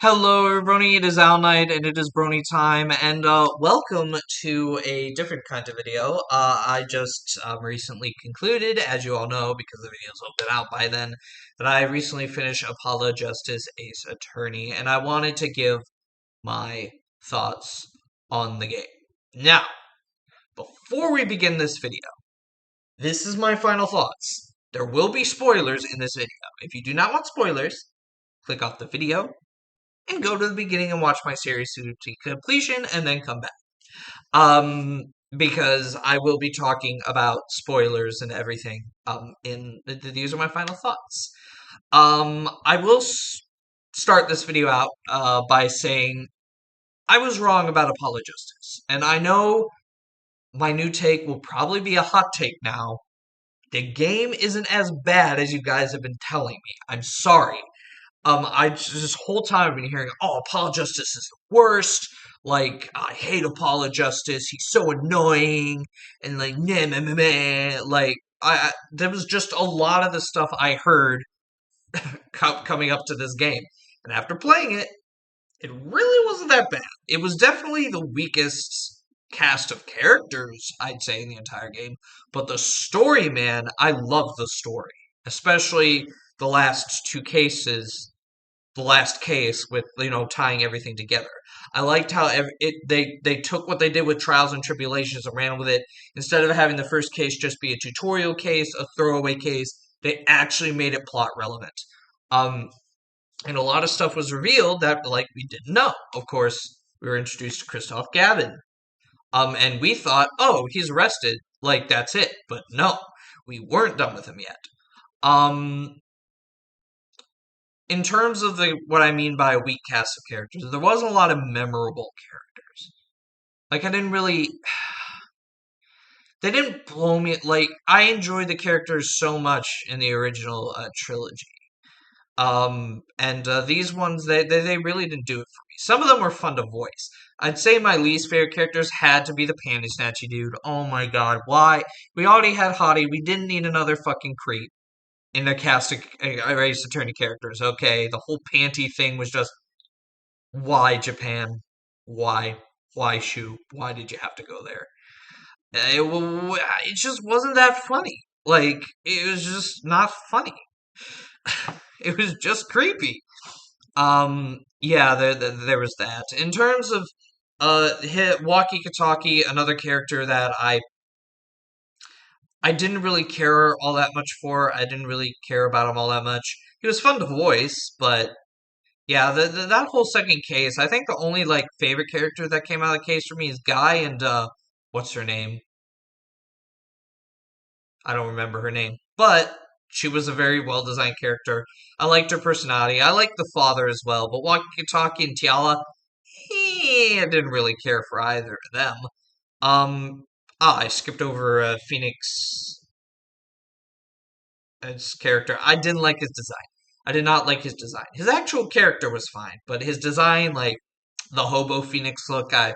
Hello, everybody. It is Al Knight, and it is Brony time, and welcome to a different kind of video. I just recently concluded, as you all know, because the videos will have been out by then, that I recently finished Apollo Justice Ace Attorney, and I wanted to give my thoughts on the game. Now, before we begin this video, this is my final thoughts. There will be spoilers in this video. If you do not want spoilers, click off the video and go to the beginning and watch my series to completion and then come back. Because I will be talking about spoilers and everything. These are my final thoughts. I will start this video out by saying I was wrong about Apollo Justice, and I know my new take will probably be a hot take now. The game isn't as bad as you guys have been telling me. I'm sorry. I just this whole time I've been hearing, "Oh, Apollo Justice is the worst. Like, I hate Apollo Justice. He's so annoying." And like, meh, meh, meh, meh. Like, there was just a lot of the stuff I heard coming up to this game, and after playing it, it really wasn't that bad. It was definitely the weakest cast of characters, I'd say, in the entire game. But the story, man, I love the story, especially the last two cases the last case with tying everything together. I liked how they took what they did with Trials and Tribulations and ran with it. Instead of having the first case just be a tutorial case, a throwaway case, they actually made it plot relevant. Um, and a lot of stuff was revealed that like we didn't know. Of course, we were introduced to Christoph Gavin. And we thought, oh, he's arrested, like that's it. But no, we weren't done with him yet. Um, in terms of what I mean by a weak cast of characters, there wasn't a lot of memorable characters. Like I didn't really they didn't blow me like I enjoyed the characters so much in the original trilogy. And these ones they really didn't do it for me. Some of them were fun to voice. I'd say my least favorite characters had to be the panty snatchy dude. Oh my god, why? We already had Hottie. We didn't need another fucking creep in the cast of Ace Attorney characters. Okay, the whole panty thing was just why Japan? Why? Why Shu? Why did you have to go there? It just wasn't that funny. Like, it was just not funny. It was just creepy. Yeah, there was that. In terms of Waki Kataki, another character that I didn't really care all that much for. I didn't really care about him all that much. He was fun to voice, but yeah, that whole second case, I think the only like favorite character that came out of the case for me is Guy and what's her name? I don't remember her name. But she was a very well designed character. I liked her personality. I liked the father as well, but Walkie-Talkie and Tiala, I didn't really care for either of them. I skipped over Phoenix's character. I didn't like his design. I did not like his design. His actual character was fine, but his design, like the hobo Phoenix look, no,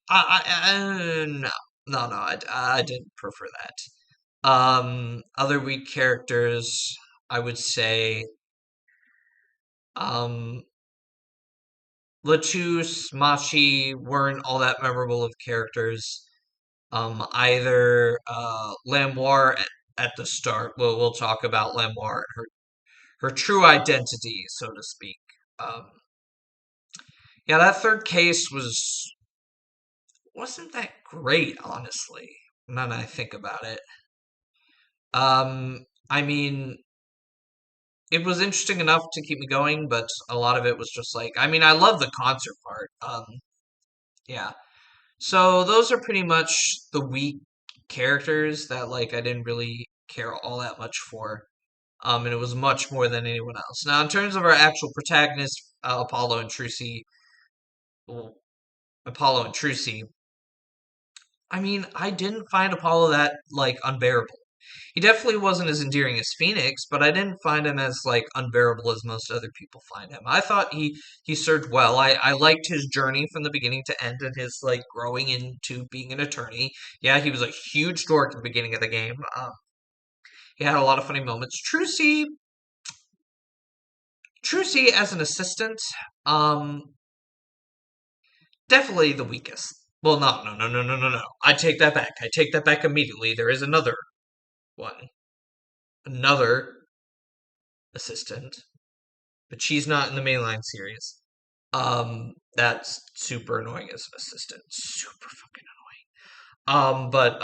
no, I didn't prefer that. Other weak characters, I would say, um, Lachus, Machi weren't all that memorable of characters. Either Lamoire at the start. We'll talk about Lamoire and her true identity, so to speak. Um, yeah, that third case wasn't that great, honestly. Now that I think about it. I mean, it was interesting enough to keep me going, but a lot of it was just like, I mean, I love the concert part. Yeah. So those are pretty much the weak characters that like I didn't really care all that much for. And it was much more than anyone else. Now, in terms of our actual protagonists, well, Apollo and Trucy, I mean, I didn't find Apollo that like unbearable. He definitely wasn't as endearing as Phoenix, but I didn't find him as like unbearable as most other people find him. I thought he served well. I liked his journey from the beginning to end and his like growing into being an attorney. Yeah, he was a huge dork at the beginning of the game. He had a lot of funny moments. Trucy, Trucy as an assistant, um, definitely the weakest. Well, no. I take that back. I take that back immediately. There is another one. Another assistant, but she's not in the mainline series. That's super annoying as an assistant. Super fucking but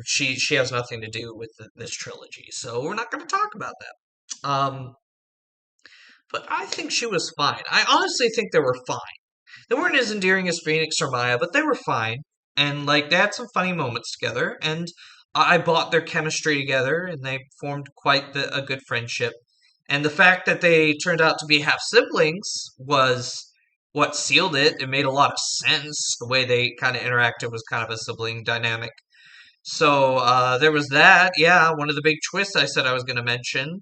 she has nothing to do with this trilogy, so we're not going to talk about that. But I think she was fine. I honestly think they were fine. They weren't as endearing as Phoenix or Maya, but they were fine. And like they had some funny moments together, and I bought their chemistry together, and they formed quite a good friendship. And the fact that they turned out to be half siblings was what sealed it. It made a lot of sense. The way they kind of interacted was kind of a sibling dynamic. So there was that. Yeah, one of the big twists I said I was going to mention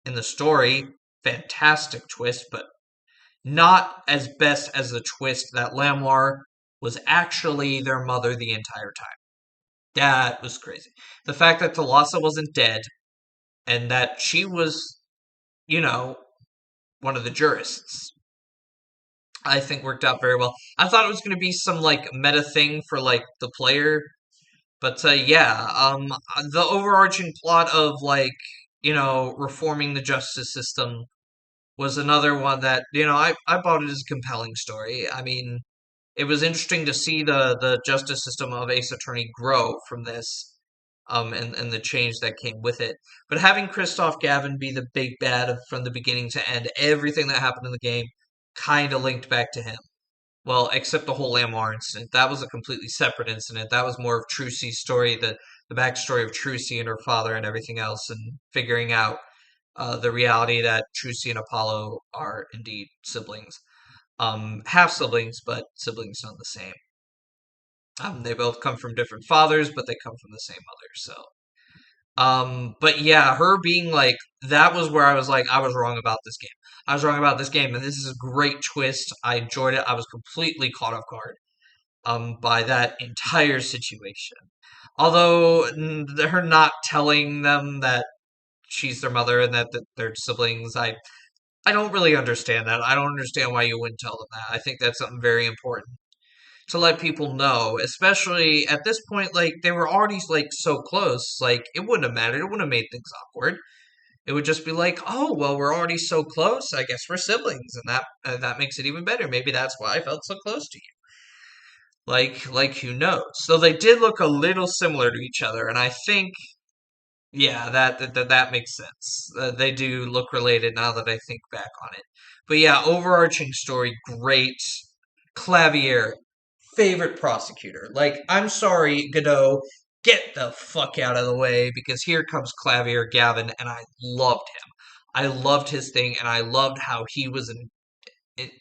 in the story. Fantastic twist, but not as best as the twist that Lamar was actually their mother the entire time. That was crazy. The fact that Thalassa wasn't dead and that she was, you know, one of the jurists, I think worked out very well. I thought it was going to be some like meta thing for like the player, but yeah, the overarching plot of like, reforming the justice system was another one that, I bought it as a compelling story. I mean, it was interesting to see the justice system of Ace Attorney grow from this, and the change that came with it. But having Christoph Gavin be the big bad from the beginning to end, everything that happened in the game kind of linked back to him. Well, except the whole Lamar incident. That was a completely separate incident. That was more of Trucy's story, the backstory of Trucy and her father and everything else, and figuring out the reality that Trucy and Apollo are indeed siblings. Half siblings, but siblings not the same. They both come from different fathers, but they come from the same mother. So, but yeah, her being like that was where I was like, I was wrong about this game. I was wrong about this game, and this is a great twist. I enjoyed it. I was completely caught off guard by that entire situation. Although her not telling them that she's their mother and that they're siblings, I don't really understand that. I don't understand why you wouldn't tell them that. I think that's something very important to let people know, especially at this point. Like they were already like so close. Like it wouldn't have mattered. It wouldn't have made things awkward. It would just be like, oh well, we're already so close. I guess we're siblings, and that makes it even better. Maybe that's why I felt so close to you. Like who knows? So they did look a little similar to each other, and I think yeah, that makes sense. They do look related now that I think back on it. But yeah, overarching story, great. Clavier, favorite prosecutor. Like, I'm sorry, Godot, get the fuck out of the way because here comes Clavier Gavin, and I loved him. I loved his thing, and I loved how he was it,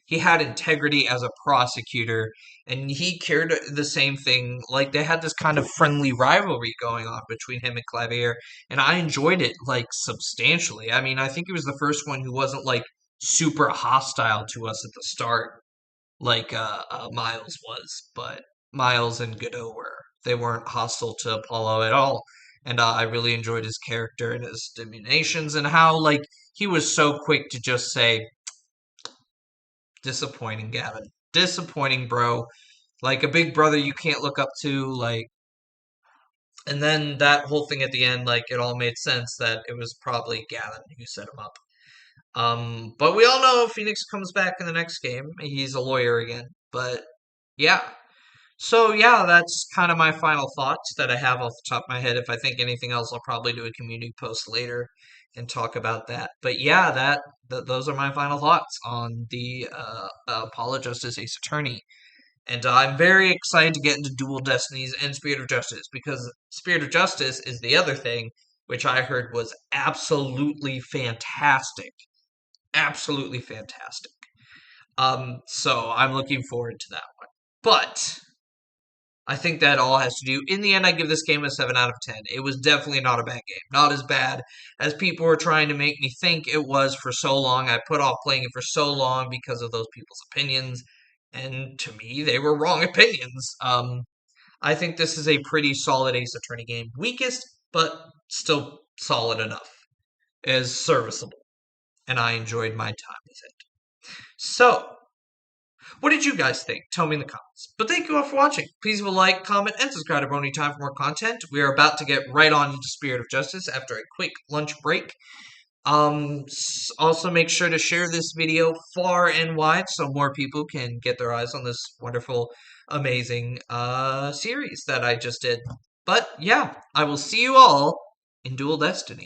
he had integrity as a prosecutor, and he cared the same thing. Like they had this kind of friendly rivalry going on between him and Clavier, and I enjoyed it like substantially. I mean, I think he was the first one who wasn't like super hostile to us at the start, like Miles was, but Miles and Godot were. They weren't hostile to Apollo at all, and I really enjoyed his character and his demeanations and how like he was so quick to just say disappointing, Gavin. Disappointing, bro. Like a big brother you can't look up to, like and then that whole thing at the end, like it all made sense that it was probably Gavin who set him up. But we all know Phoenix comes back in the next game. He's a lawyer again. But yeah. So yeah, that's kind of my final thoughts that I have off the top of my head. If I think anything else, I'll probably do a community post later and talk about that. But yeah, those are my final thoughts on the Apollo Justice Ace Attorney. And I'm very excited to get into Dual Destinies and Spirit of Justice because Spirit of Justice is the other thing, which I heard was absolutely fantastic. Absolutely fantastic. So I'm looking forward to that one. But I think that all has to do. In the end, I give this game a 7 out of 10. It was definitely not a bad game. Not as bad as people were trying to make me think it was for so long. I put off playing it for so long because of those people's opinions. And to me, they were wrong opinions. I think this is a pretty solid Ace Attorney game. Weakest, but still solid enough. Is serviceable. and I enjoyed my time with it. So, what did you guys think? Tell me in the comments. But thank you all for watching. Please leave a like, comment, and subscribe to Brony Time for more content. We are about to get right on into Spirit of Justice after a quick lunch break. Also make sure to share this video far and wide so more people can get their eyes on this wonderful, amazing series that I just did. But yeah, I will see you all in Dual Destiny.